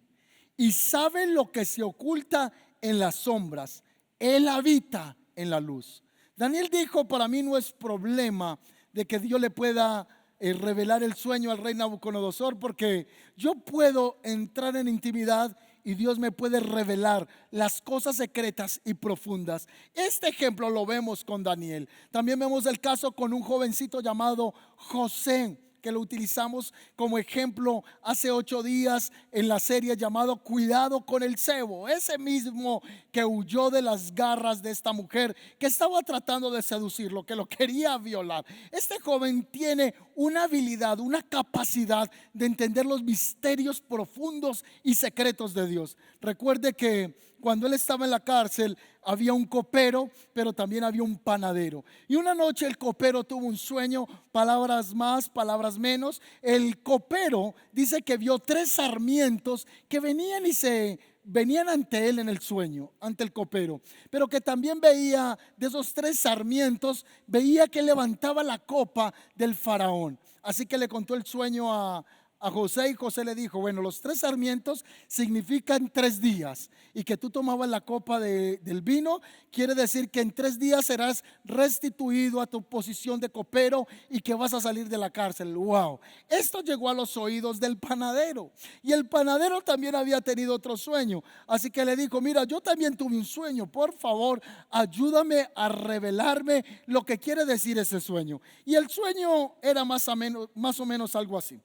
y sabe lo que se oculta en las sombras. Él habita en la luz. Daniel dijo: para mí no es problema de que Dios le pueda revelar el sueño al rey Nabucodonosor, porque yo puedo entrar en intimidad y Dios me puede revelar las cosas secretas y profundas. Este ejemplo lo vemos con Daniel. También vemos el caso con un jovencito llamado José, que lo utilizamos como ejemplo hace 8 días en la serie llamado Cuidado con el cebo. Ese mismo que huyó de las garras de esta mujer que estaba tratando de seducirlo, que lo quería violar. Este joven tiene una habilidad, una capacidad de entender los misterios profundos y secretos de Dios. Recuerde que cuando él estaba en la cárcel había un copero, pero también había un panadero. Y una noche el copero tuvo un sueño, palabras más, palabras menos. El copero dice que vio 3 sarmientos que venían ante él en el sueño, ante el copero, pero que también veía de esos 3 sarmientos, veía que levantaba la copa del faraón. Así que le contó el sueño a José, y José le dijo: bueno, los 3 sarmientos significan 3 días, y que tú tomabas la copa del vino, quiere decir que en 3 días serás restituido a tu posición de copero y que vas a salir de la cárcel. Wow, esto llegó a los oídos del panadero, y el panadero también había tenido otro sueño, así que le dijo: mira, yo también tuve un sueño, por favor ayúdame a revelarme lo que quiere decir ese sueño. Y el sueño era más o menos algo así: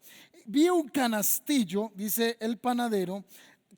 vi un canastillo, dice el panadero,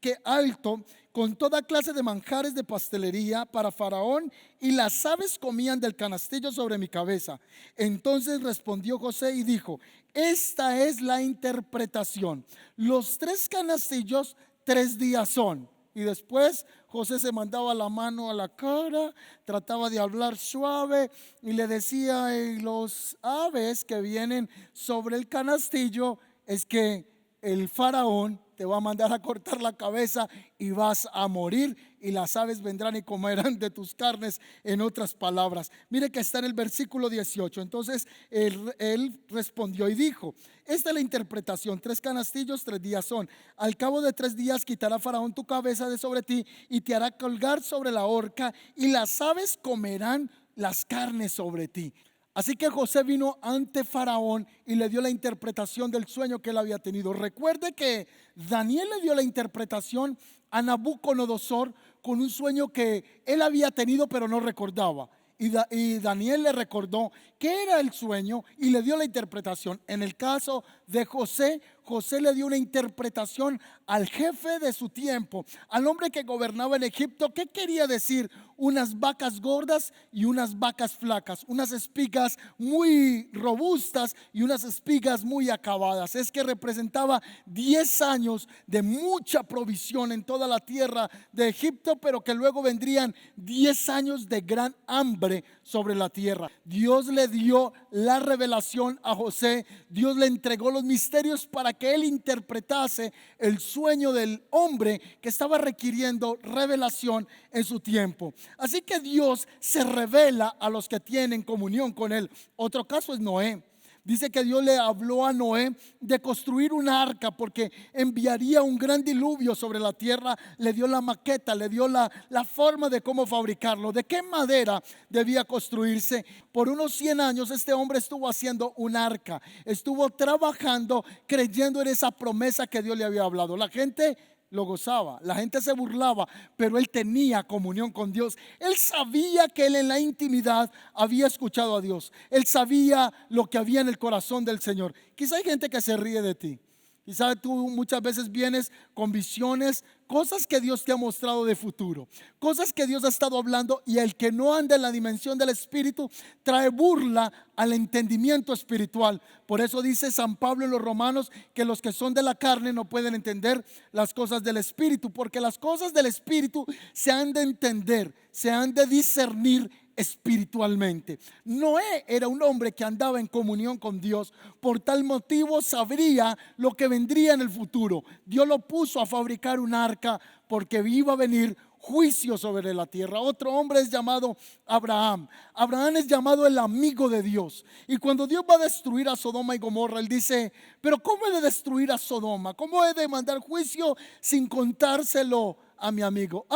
que alto, con toda clase de manjares de pastelería para Faraón, y las aves comían del canastillo sobre mi cabeza. Entonces respondió José y dijo: esta es la interpretación. Los 3 canastillos 3 días son. Y después José se mandaba la mano a la cara, trataba de hablar suave y le decía: los aves que vienen sobre el canastillo, es que el faraón te va a mandar a cortar la cabeza y vas a morir, y las aves vendrán y comerán de tus carnes. En otras palabras, mire que está en el versículo 18. Entonces él respondió y dijo: esta es la interpretación: 3 canastillos 3 días son. Al cabo de 3 días quitará Faraón tu cabeza de sobre ti y te hará colgar sobre la horca, y las aves comerán las carnes sobre ti. Así que José vino ante Faraón y le dio la interpretación del sueño que él había tenido. Recuerde que Daniel le dio la interpretación a Nabucodonosor con un sueño que él había tenido pero no recordaba. Y Daniel le recordó qué era el sueño y le dio la interpretación. En el caso de José, José le dio una interpretación al jefe de su tiempo, al hombre que gobernaba en Egipto. ¿Qué quería decir? Unas vacas gordas y unas vacas flacas, unas espigas muy robustas y unas espigas muy acabadas. Es que representaba 10 años de mucha provisión en toda la tierra de Egipto, pero que luego vendrían 10 años de gran hambre hambre sobre la tierra. Dios le dio la revelación a José. Dios le entregó los misterios para que él interpretase el sueño del hombre que estaba requiriendo revelación en su tiempo. Así que Dios se revela a los que tienen comunión con él. Otro caso es Noé. Dice que Dios le habló a Noé de construir una arca porque enviaría un gran diluvio sobre la tierra. Le dio la maqueta, le dio la forma de cómo fabricarlo, de qué madera debía construirse. Por unos 100 años este hombre estuvo haciendo un arca, estuvo trabajando, creyendo en esa promesa que Dios le había hablado. La gente lo gozaba, la gente se burlaba, pero él tenía comunión con Dios. Él sabía que él en la intimidad había escuchado a Dios. Él sabía lo que había en el corazón del Señor. Quizá hay gente que se ríe de ti. Quizá tú muchas veces vienes con visiones, cosas que Dios te ha mostrado de futuro, cosas que Dios ha estado hablando, y el que no anda en la dimensión del Espíritu trae burla al entendimiento espiritual. Por eso dice San Pablo en los Romanos que los que son de la carne no pueden entender las cosas del Espíritu, porque las cosas del Espíritu se han de entender, se han de discernir espiritualmente. Noé era un hombre que andaba en comunión con Dios. Por tal motivo sabría lo que vendría en el futuro. Dios lo puso a fabricar un arca porque iba a venir juicio sobre la tierra. Otro hombre es llamado Abraham. Abraham es llamado el amigo de Dios. Y cuando Dios va a destruir a Sodoma y Gomorra, él dice: pero ¿cómo he de destruir a Sodoma? ¿Cómo he de mandar juicio sin contárselo a mi amigo?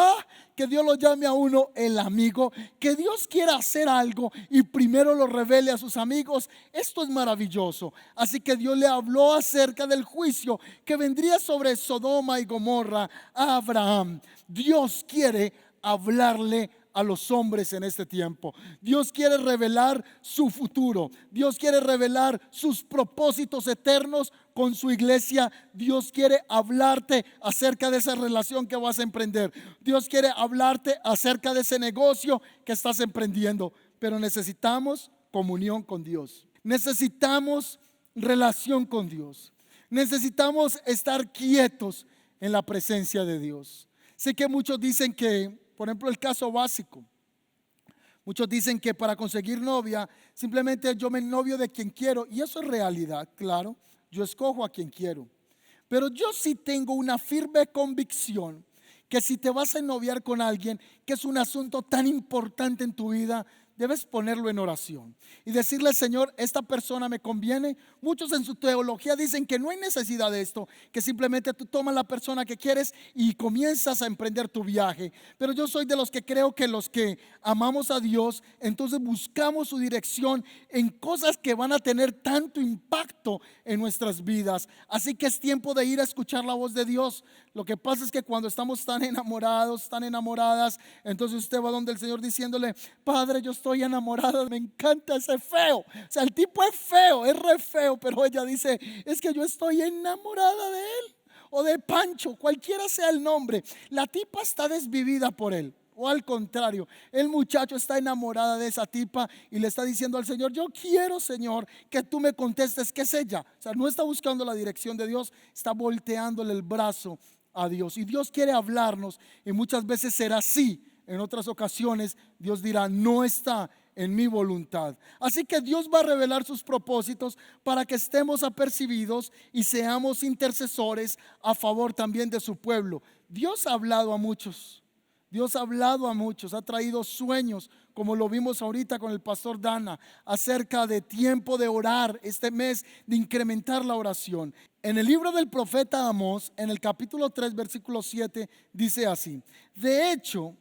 Que Dios lo llame a uno el amigo, que Dios quiera hacer algo y primero lo revele a sus amigos. Esto es maravilloso. Así que Dios le habló acerca del juicio que vendría sobre Sodoma y Gomorra a Abraham. Dios quiere hablarle a los hombres en este tiempo. Dios quiere revelar su futuro. Dios quiere revelar sus propósitos eternos con su iglesia. Dios quiere hablarte acerca de esa relación que vas a emprender. Dios quiere hablarte acerca de ese negocio que estás emprendiendo. Pero necesitamos comunión con Dios. Necesitamos relación con Dios. Necesitamos estar quietos en la presencia de Dios. Sé que muchos dicen que, por ejemplo, el caso básico, muchos dicen que para conseguir novia simplemente yo me novio de quien quiero, y eso es realidad. Claro, yo escojo a quien quiero, pero yo sí tengo una firme convicción que si te vas a noviar con alguien que es un asunto tan importante en tu vida, debes ponerlo en oración y decirle: Señor, esta persona me conviene. Muchos en su teología dicen que no hay necesidad de esto, que simplemente tú tomas la persona que quieres y comienzas a emprender tu viaje. Pero yo soy de los que creo que los que amamos a Dios, entonces buscamos su dirección en cosas que van a tener tanto impacto en nuestras vidas. Así que es tiempo de ir a escuchar la voz de Dios. Lo que pasa es que cuando estamos tan enamorados, tan enamoradas, entonces usted va donde el Señor diciéndole: Padre, yo estoy enamorada, me encanta ese feo. O sea, el tipo es feo, es re feo, pero ella dice: es que yo estoy enamorada de él, o de Pancho, cualquiera sea el nombre. La tipa está desvivida por él. O al contrario, el muchacho está enamorada de esa tipa y le está diciendo al Señor: yo quiero, Señor, que tú me contestes que es ella. O sea, no está buscando la dirección de Dios, está volteándole el brazo a Dios. Y Dios quiere hablarnos, y muchas veces será así. En otras ocasiones Dios dirá: no está en mi voluntad. Así que Dios va a revelar sus propósitos para que estemos apercibidos y seamos intercesores a favor también de su pueblo. Dios ha hablado a muchos. Dios ha hablado a muchos, ha traído sueños, como lo vimos ahorita con el pastor Dana, acerca de tiempo de orar este mes, de incrementar la oración. En el libro del profeta Amós, en el capítulo 3, versículo 7, dice así: de hecho,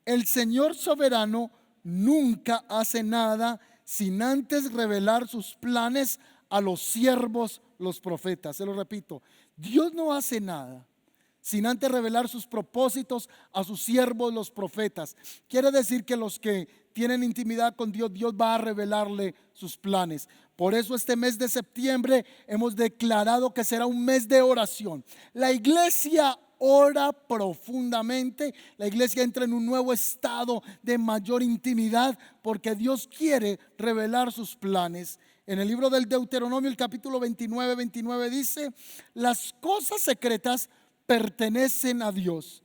el Señor soberano nunca hace nada sin antes revelar sus planes a los siervos, los profetas. Se lo repito: Dios no hace nada sin antes revelar sus propósitos a sus siervos, los profetas. Quiere decir que los que tienen intimidad con Dios, Dios va a revelarle sus planes. Por eso este mes de septiembre hemos declarado que será un mes de oración. La iglesia ora profundamente. La iglesia entra en un nuevo estado de mayor intimidad porque Dios quiere revelar sus planes. En el libro del Deuteronomio, el capítulo 29 dice: las cosas secretas pertenecen a Dios,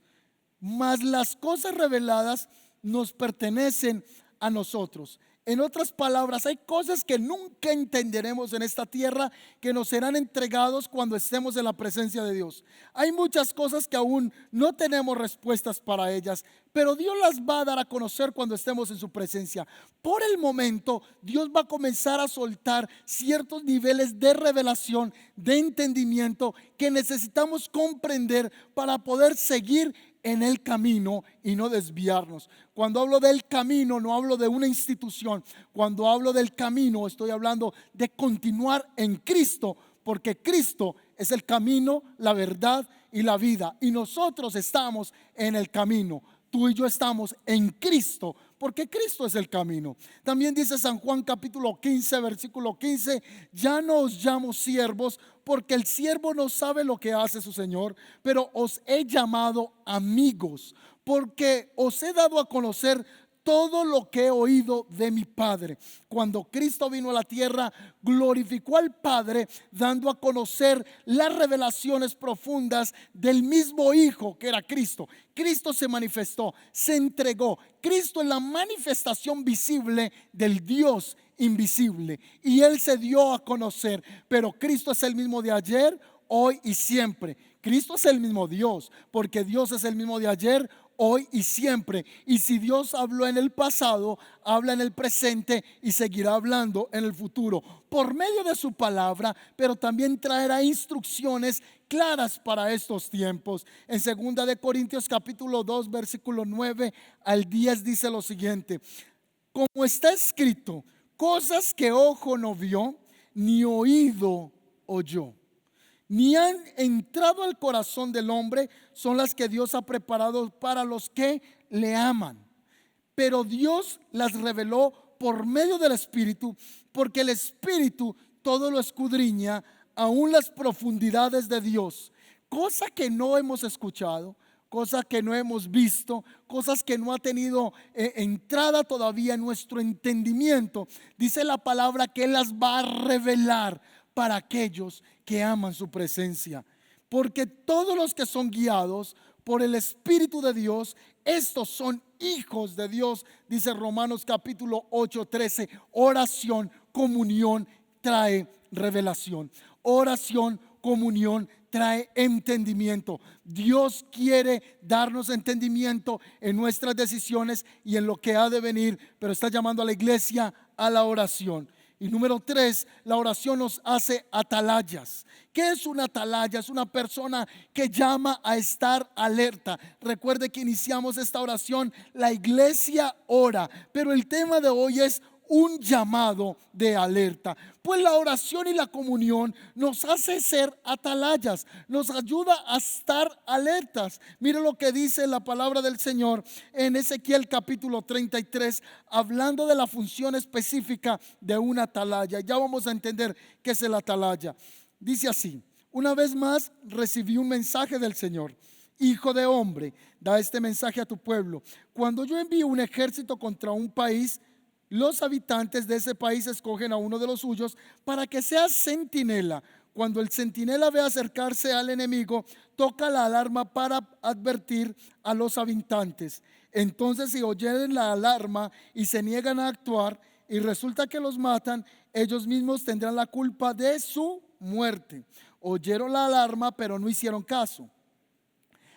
mas las cosas reveladas nos pertenecen a nosotros. En otras palabras, hay cosas que nunca entenderemos en esta tierra que nos serán entregados cuando estemos en la presencia de Dios. Hay muchas cosas que aún no tenemos respuestas para ellas, pero Dios las va a dar a conocer cuando estemos en su presencia. Por el momento, Dios va a comenzar a soltar ciertos niveles de revelación, de entendimiento que necesitamos comprender para poder seguir en el camino y no desviarnos. Cuando hablo del camino, no hablo de una institución. Cuando hablo del camino, estoy hablando de continuar en Cristo, porque Cristo es el camino, la verdad y la vida. Y nosotros estamos en el camino. Tú y yo estamos en Cristo, porque Cristo es el camino. También dice San Juan capítulo 15, versículo 15: ya no os llamo siervos, porque el siervo no sabe lo que hace su Señor, pero os he llamado amigos, porque os he dado a conocer todo lo que he oído de mi Padre. Cuando Cristo vino a la tierra, glorificó al Padre, dando a conocer las revelaciones profundas del mismo Hijo que era Cristo. Cristo se manifestó, se entregó. Cristo es la manifestación visible del Dios invisible, y Él se dio a conocer. Pero Cristo es el mismo de ayer, hoy y siempre. Cristo es el mismo Dios, porque Dios es el mismo de ayer, hoy y siempre. Y si Dios habló en el pasado, habla en el presente y seguirá hablando en el futuro por medio de su palabra, pero también traerá instrucciones claras para estos tiempos. En 2 de Corintios capítulo 2, versículo 9 al 10 dice lo siguiente: como está escrito, cosas que ojo no vio, ni oído oyó, ni han entrado al corazón del hombre, son las que Dios ha preparado para los que le aman. Pero Dios las reveló por medio del Espíritu, porque el Espíritu todo lo escudriña, aún las profundidades de Dios. Cosa que no hemos escuchado, cosas que no hemos visto, cosas que no ha tenido entrada todavía en nuestro entendimiento. Dice la palabra que Él las va a revelar para aquellos que aman su presencia. Porque todos los que son guiados por el Espíritu de Dios, estos son hijos de Dios. Dice Romanos capítulo 8, 13: oración, comunión trae revelación. Oración, comunión trae entendimiento. Dios quiere darnos entendimiento en nuestras decisiones y en lo que ha de venir, pero está llamando a la iglesia a la oración. Y número 3, la oración nos hace atalayas. ¿Qué es una atalaya? Es una persona que llama a estar alerta. Recuerde que iniciamos esta oración, la iglesia ora, pero el tema de hoy es un llamado de alerta. Pues la oración y la comunión nos hace ser atalayas, nos ayuda a estar alertas. Mire lo que dice la palabra del Señor en Ezequiel capítulo 33, hablando de la función específica de una atalaya. Ya vamos a entender qué es el atalaya. Dice así: una vez más recibí un mensaje del Señor. Hijo de hombre, da este mensaje a tu pueblo. Cuando yo envío un ejército contra un país, los habitantes de ese país escogen a uno de los suyos para que sea centinela. Cuando el centinela ve acercarse al enemigo, toca la alarma para advertir a los habitantes. Entonces, si oyeren la alarma y se niegan a actuar y resulta que los matan, ellos mismos tendrán la culpa de su muerte. Oyeron la alarma, pero no hicieron caso.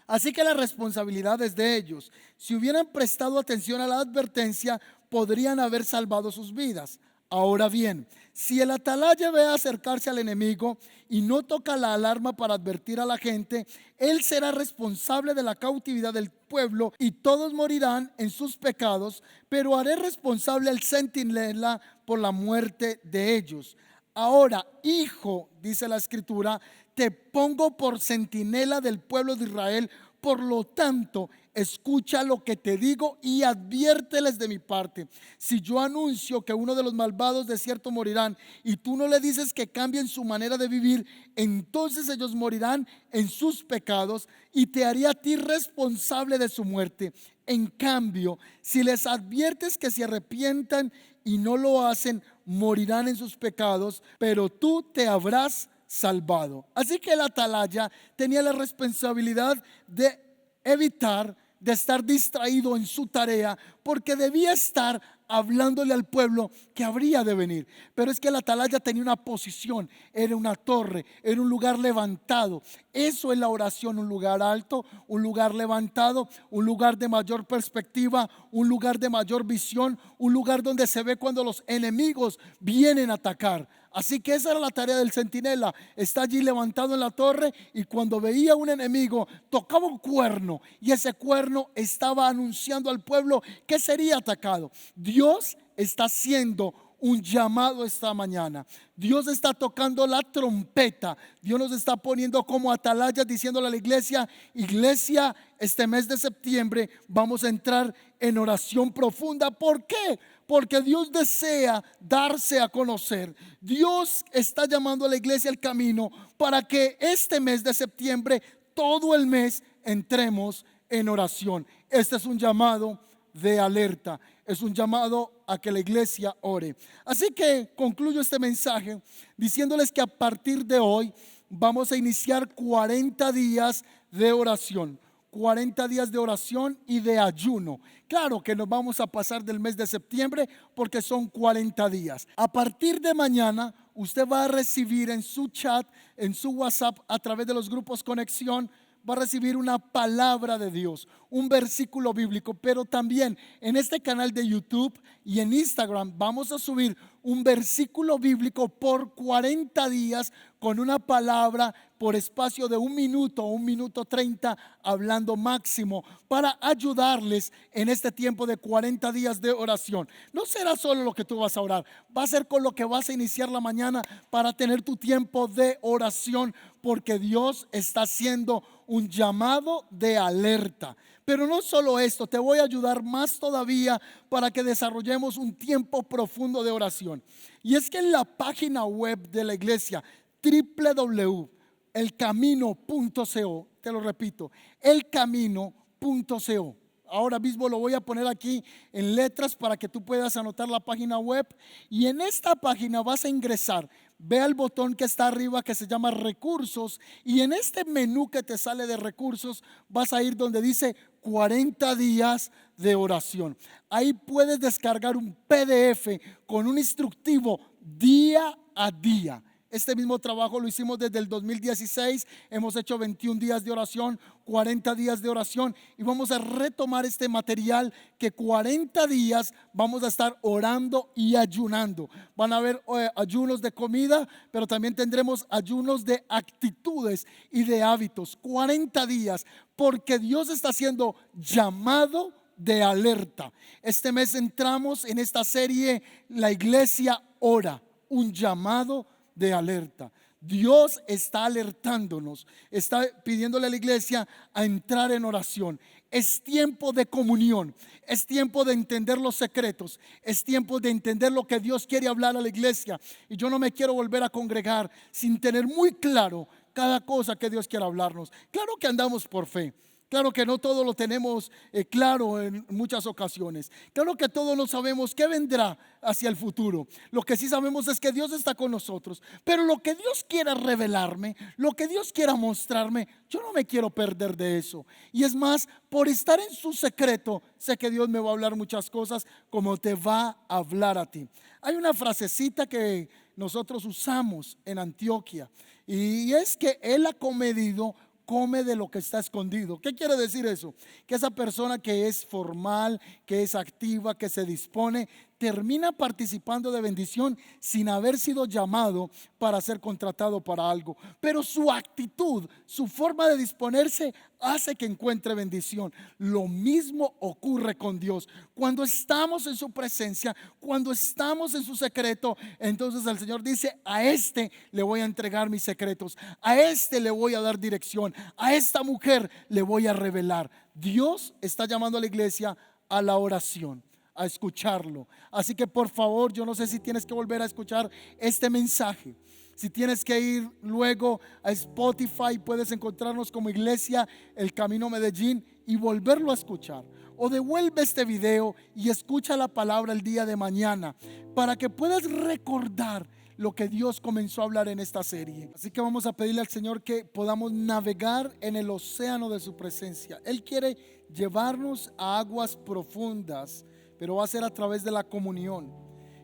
Así que la responsabilidad es de ellos. Si hubieran prestado atención a la advertencia, podrían haber salvado sus vidas. Ahora bien, si el atalaya ve acercarse al enemigo y no toca la alarma para advertir a la gente, él será responsable de la cautividad del pueblo y todos morirán en sus pecados, pero haré responsable al centinela por la muerte de ellos. Ahora, hijo, dice la escritura, te pongo por centinela del pueblo de Israel. Por lo tanto, escucha lo que te digo y adviérteles de mi parte. Si yo anuncio que uno de los malvados de cierto morirán y tú no le dices que cambien su manera de vivir, entonces ellos morirán en sus pecados y te haré a ti responsable de su muerte. En cambio, si les adviertes que se arrepientan y no lo hacen, morirán en sus pecados, pero tú te habrás salvado. Así que el atalaya tenía la responsabilidad de evitar de estar distraído en su tarea, porque debía estar hablándole al pueblo que habría de venir. Pero es que la atalaya tenía una posición, era una torre, era un lugar levantado. Eso es la oración, un lugar alto, un lugar levantado, un lugar de mayor perspectiva, un lugar de mayor visión, un lugar donde se ve cuando los enemigos vienen a atacar. Así que esa era la tarea del centinela. Está allí levantado en la torre y cuando veía un enemigo tocaba un cuerno y ese cuerno estaba anunciando al pueblo que sería atacado. Dios está haciendo un llamado esta mañana. Dios está tocando la trompeta. Dios nos está poniendo como atalayas diciéndole a la iglesia: iglesia, este mes de septiembre vamos a entrar en oración profunda. ¿Por qué? Porque Dios desea darse a conocer. Dios está llamando a la iglesia al camino para que este mes de septiembre, todo el mes, entremos en oración. Este es un llamado de alerta, es un llamado a que la iglesia ore. Así que concluyo este mensaje diciéndoles que a partir de hoy vamos a iniciar 40 días de oración. 40 días de oración y de ayuno. Claro que nos vamos a pasar del mes de septiembre porque son 40 días. A partir de mañana usted va a recibir en su chat, en su WhatsApp, a través de los grupos Conexión, va a recibir una palabra de Dios, un versículo bíblico, pero también en este canal de YouTube y en Instagram vamos a subir un versículo bíblico por 40 días con una palabra por espacio de 1 minuto, 1 minuto 30, hablando máximo, para ayudarles en este tiempo de 40 días de oración. No será solo lo que tú vas a orar, va a ser con lo que vas a iniciar la mañana para tener tu tiempo de oración, porque Dios está haciendo un llamado de alerta. Pero no solo esto, te voy a ayudar más todavía para que desarrollemos un tiempo profundo de oración. Y es que en la página web de la iglesia, www.elcamino.co, te lo repito, elcamino.co. Ahora mismo lo voy a poner aquí en letras para que tú puedas anotar la página web. Y en esta página vas a ingresar. Ve al botón que está arriba que se llama recursos. Y en este menú que te sale de recursos vas a ir donde dice 40 días de oración. Ahí puedes descargar un PDF con un instructivo día a día. Este mismo trabajo lo hicimos desde el 2016, hemos hecho 21 días de oración, 40 días de oración y vamos a retomar este material que 40 días vamos a estar orando y ayunando. Van a haber ayunos de comida, pero también tendremos ayunos de actitudes y de hábitos. 40 días, porque Dios está haciendo llamado de alerta. Este mes entramos en esta serie, La Iglesia Ora, un llamado de alerta. Dios está alertándonos, está pidiéndole a la iglesia a entrar en oración. Es tiempo de comunión, es tiempo de entender los secretos, es tiempo de entender lo que Dios quiere hablar a la iglesia. Y yo no me quiero volver a congregar sin tener muy claro cada cosa que Dios quiere hablarnos. Claro que andamos por fe. Claro que no todo lo tenemos claro en muchas ocasiones. Claro que todos no sabemos qué vendrá hacia el futuro. Lo que sí sabemos es que Dios está con nosotros. Pero lo que Dios quiera revelarme, lo que Dios quiera mostrarme, yo no me quiero perder de eso. Y es más, por estar en su secreto, sé que Dios me va a hablar muchas cosas como te va a hablar a ti. Hay una frasecita que nosotros usamos en Antioquia y es que Él ha comedido, come de lo que está escondido. ¿Qué quiere decir eso? Que esa persona que es formal, que es activa, que se dispone, termina participando de bendición sin haber sido llamado para ser contratado para algo. Pero su actitud, su forma de disponerse hace que encuentre bendición. Lo mismo ocurre con Dios. Cuando estamos en su presencia, cuando estamos en su secreto, entonces el Señor dice: a este le voy a entregar mis secretos, a este le voy a dar dirección, a esta mujer le voy a revelar. Dios está llamando a la iglesia a la oración, a escucharlo. Así que por favor, yo no sé si tienes que volver a escuchar este mensaje. Si tienes que ir luego a Spotify, puedes encontrarnos como Iglesia El Camino Medellín y volverlo a escuchar. O devuelve este video y escucha la palabra el día de mañana para que puedas recordar lo que Dios comenzó a hablar en esta serie. Así que vamos a pedirle al Señor que podamos navegar en el océano de su presencia. Él quiere llevarnos a aguas profundas, pero va a ser a través de la comunión.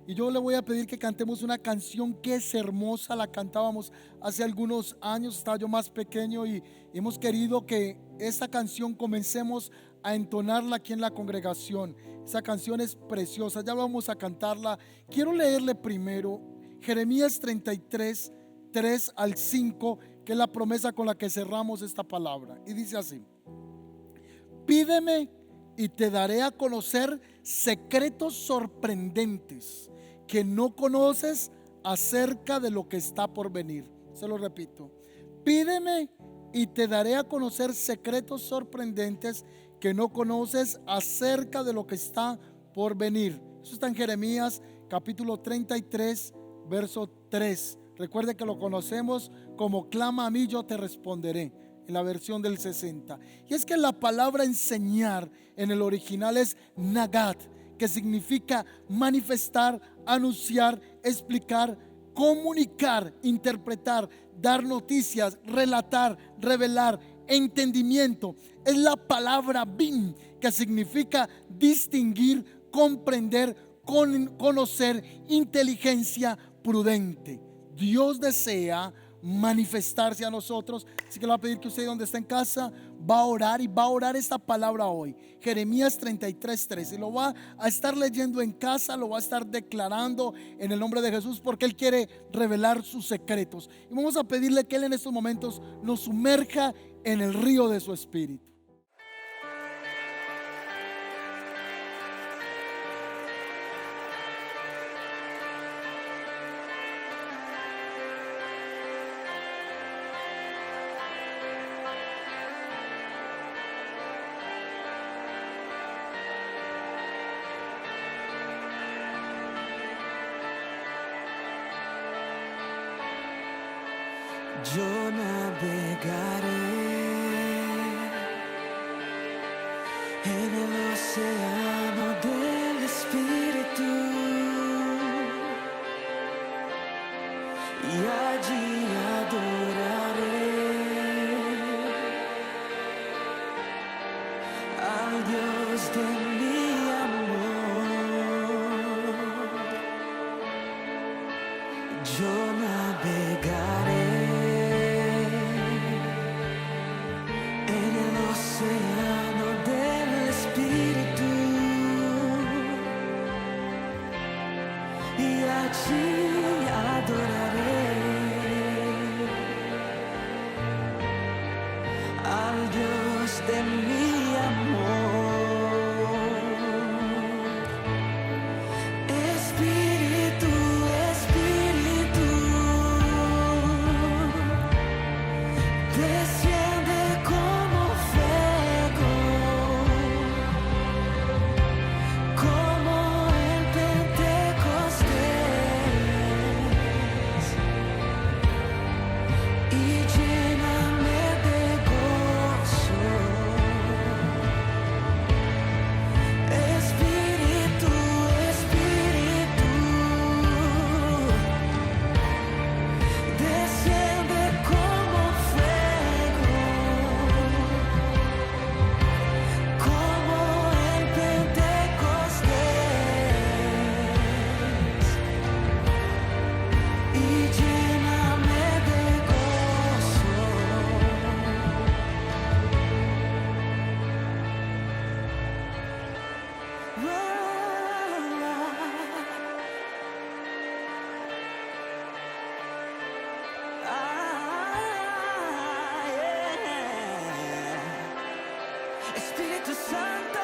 Y yo le voy a pedir que cantemos una canción que es hermosa. La cantábamos hace algunos años, estaba yo más pequeño, y hemos querido que esta canción comencemos a entonarla aquí en la congregación. Esa canción es preciosa, ya vamos a cantarla. Quiero leerle primero Jeremías 33, 3 al 5, que es la promesa con la que cerramos esta palabra. Y dice así: pídeme y te daré a conocer secretos sorprendentes que no conoces acerca de lo que está por venir. Se lo repito: pídeme y te daré a conocer secretos sorprendentes que no conoces acerca de lo que está por venir. Eso está en Jeremías capítulo 33, verso 3. Recuerde que lo conocemos como clama a mí, yo te responderé, en la versión del 60. Y es que la palabra enseñar en el original es nagat, que significa manifestar, anunciar, explicar, comunicar, interpretar, dar noticias, relatar, revelar, entendimiento. Es la palabra bin, que significa distinguir, comprender, conocer, inteligencia prudente. Dios desea manifestarse a nosotros, así que le voy a pedir que usted, donde está en casa, va a orar, y va a orar esta palabra hoy, Jeremías 33, 3, y lo va a estar leyendo en casa, lo va a estar declarando en el nombre de Jesús, porque Él quiere revelar sus secretos. Y vamos a pedirle que Él en estos momentos nos sumerja en el río de su espíritu. Yo navegaré en el océano del Espíritu, y allí adoraré al Dios de mi amor. Yo navegaré océano del Espíritu, y allí adoraré al Dios de mi amor. Espíritu, Espíritu, desciende como fuego, como en Pentecostés, y lléname de gozo. Espíritu, Espíritu, desciende como fuego, como en Pentecostés, y lléname de gozo. Espíritu Santo.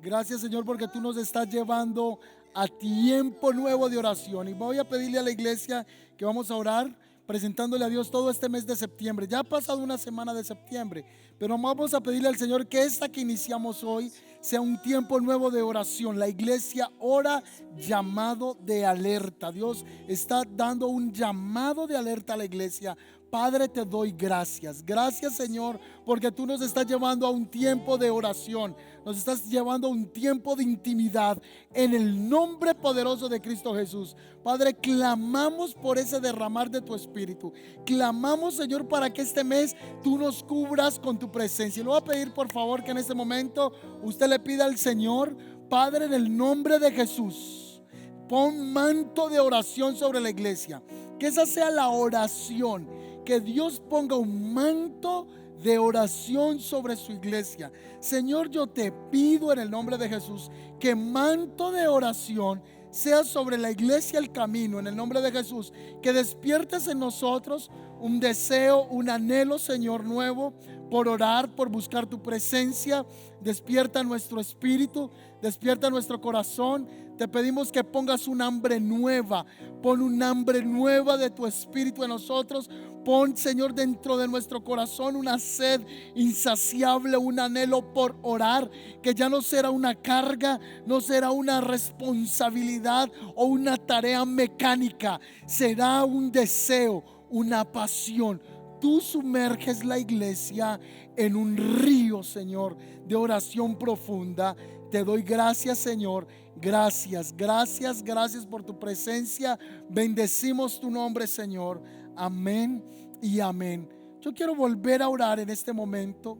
Gracias, Señor, porque tú nos estás llevando a tiempo nuevo de oración. Y voy a pedirle a la iglesia que vamos a orar presentándole a Dios todo este mes de septiembre. Ya ha pasado una semana de septiembre, pero vamos a pedirle al Señor que esta que iniciamos hoy sea un tiempo nuevo de oración. La iglesia ora llamado de alerta. Dios está dando un llamado de alerta a la iglesia Padre, te doy gracias. Gracias, Señor, porque tú nos estás llevando a un tiempo de oración. Nos estás llevando a un tiempo de intimidad en el nombre poderoso de Cristo Jesús. Padre, clamamos por ese derramar de tu Espíritu. Clamamos, Señor, para que este mes tú nos cubras con tu presencia. Y le voy a pedir, por favor, que en este momento usted le pida al Señor, Padre, en el nombre de Jesús, pon manto de oración sobre la iglesia. Que esa sea la oración. Que Dios ponga un manto de oración sobre su iglesia. Señor, yo te pido en el nombre de Jesús que manto de oración sea sobre la iglesia El Camino, en el nombre de Jesús. Que despiertes en nosotros un deseo, un anhelo, Señor, nuevo por orar, por buscar tu presencia. Despierta nuestro espíritu, despierta nuestro corazón. Te pedimos que pongas un hambre nueva. Pon un hambre nueva de tu espíritu en nosotros. Pon, Señor, dentro de nuestro corazón una sed insaciable, un anhelo por orar, que ya no será una carga, no será una responsabilidad o una tarea mecánica. Será un deseo, una pasión. Tú sumerges la iglesia en un río, Señor, de oración profunda. Te doy gracias, Señor. Gracias, gracias, gracias por tu presencia. Bendecimos tu nombre, Señor. Amén y amén. Yo quiero volver a orar en este momento,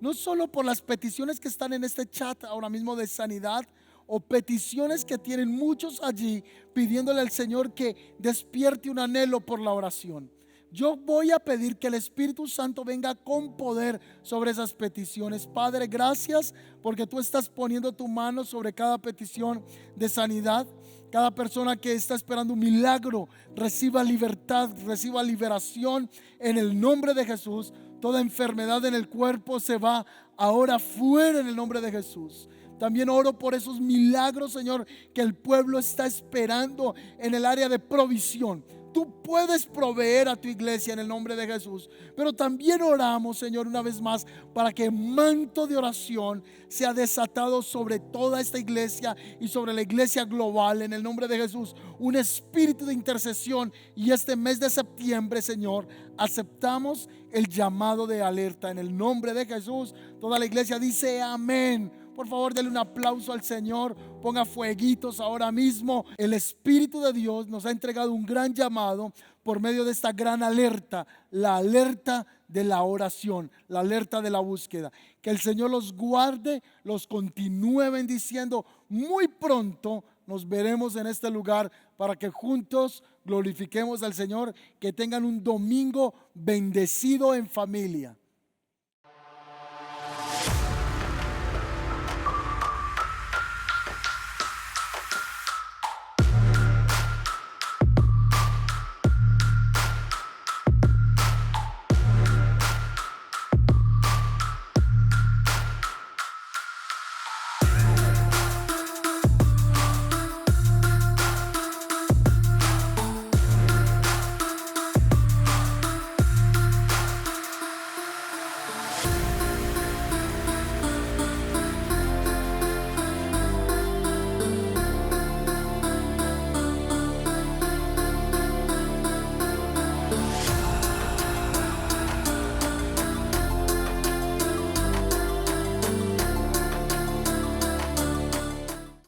no solo por las peticiones que están en este chat ahora mismo de sanidad, o peticiones que tienen muchos allí pidiéndole al Señor que despierte un anhelo por la oración. Yo voy a pedir que el Espíritu Santo venga con poder sobre esas peticiones. Padre, gracias porque tú estás poniendo tu mano sobre cada petición de sanidad. Cada persona que está esperando un milagro reciba libertad, reciba liberación en el nombre de Jesús. Toda enfermedad en el cuerpo se va ahora fuera en el nombre de Jesús. También oro por esos milagros, Señor, que el pueblo está esperando en el área de provisión. Tú puedes proveer a tu iglesia en el nombre de Jesús. Pero también oramos, Señor, una vez más, para que manto de oración sea desatado sobre toda esta iglesia y sobre la iglesia global en el nombre de Jesús. Un espíritu de intercesión. Y este mes de septiembre, Señor, aceptamos el llamado de alerta en el nombre de Jesús. Toda la iglesia dice amén. Por favor, denle un aplauso al Señor. Ponga fueguitos ahora mismo. El Espíritu de Dios nos ha entregado un gran llamado por medio de esta gran alerta. La alerta de la oración, la alerta de la búsqueda. Que el Señor los guarde, los continúe bendiciendo. Muy pronto nos veremos en este lugar para que juntos glorifiquemos al Señor. Que tengan un domingo bendecido en familia.